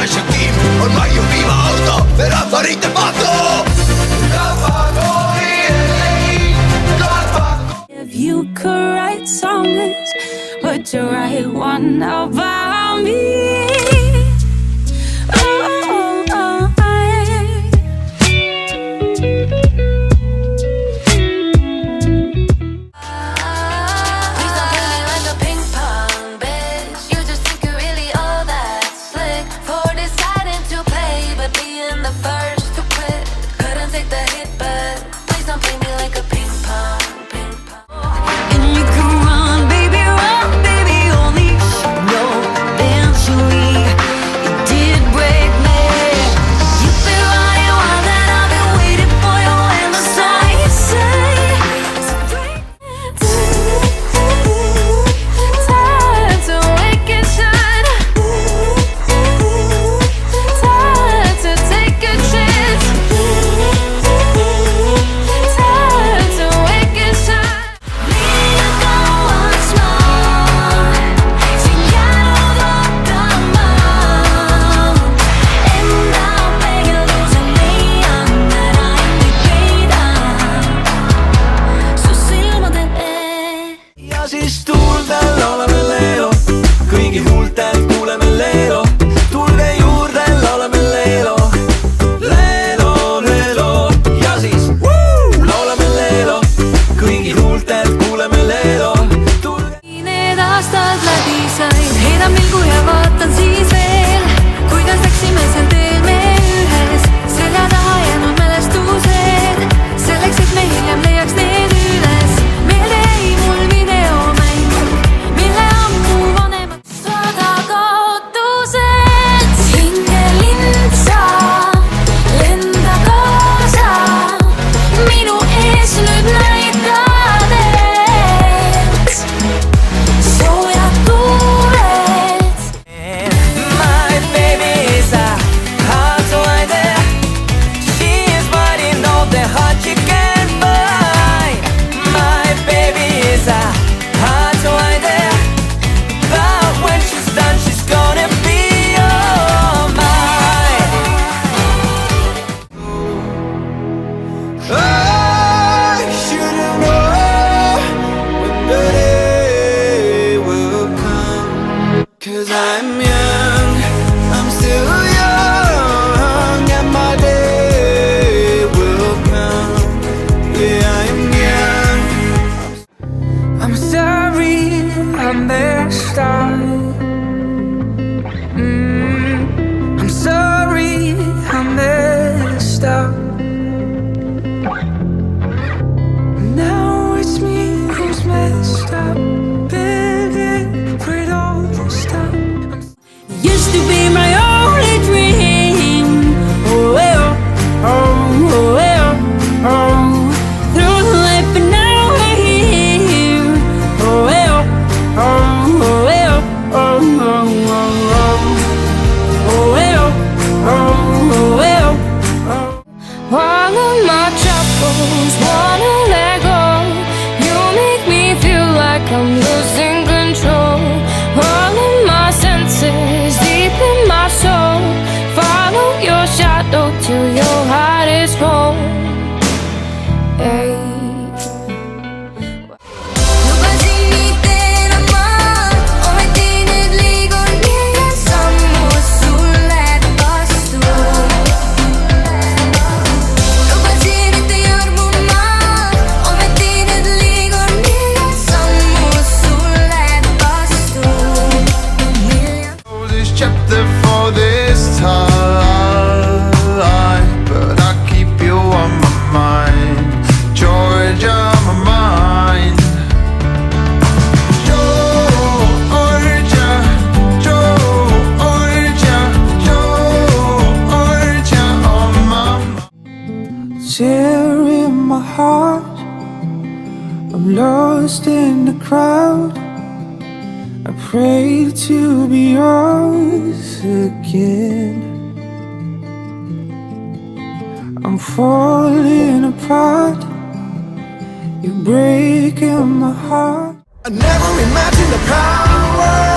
Flash ja Kim ormai un viva auto per affarite fatto. If you could write songs, would you write one about me? Siis tuultel laulame leelo, kõigi huultelt kuuleme leelo. Tulge juurde, laulame leelo, leelo, leelo. Ja siis laulame leelo, kõigi huultelt kuuleme leelo. Need aastad läbi said, heidan pilgu ja vaatan siis veel, kuidas läksime seal teel me ühes, selja taha jäänud mälestused, selleks et me hiljem leiaks need üles. Meelde jäi mul videomäng, mille ammu vanemad sada kaotused. Hingelind sa, lenda kaasa, minu ees nüüd näitad end, soojad tuuled. My baby is a hot wonder. She is riding all the hot you can find. My baby is a hot wonder. But when she's done, she's gonna be all mine. I should've known when the day will come. 'Cause I'm young, I'm still young, and my day will come. Yeah, I'm young. I'm sorry, I messed up. I'm sorry, I messed up. Now it's me who's messed up, begging for it all to stop. Used to be my only dream. Oh, well, oh, well, oh. Through the life, but now we're here. Oh, well, oh, well, oh, oh, oh, oh. Oh, well, oh, well, oh. All of my troubles wanna let go. You make me feel like I'm losing control. All of my senses deep in my soul, follow your shadow till your heart is cold. Hey. Lubasin mitte naman, ometi nüüd liigun miljon sammu sulle vastu. Lubasin mitte jõrmuma, ometi nüüd liigun miljon sammu sulle vastu. This chapter for this time, but I keep you on my mind, Georgia, my mind. Georgia, Georgia, Georgia, on my mind. Tear in my heart, I'm lost in the crowd. I pray to be yours again. I'm falling apart, you're breaking my heart. I never imagined the power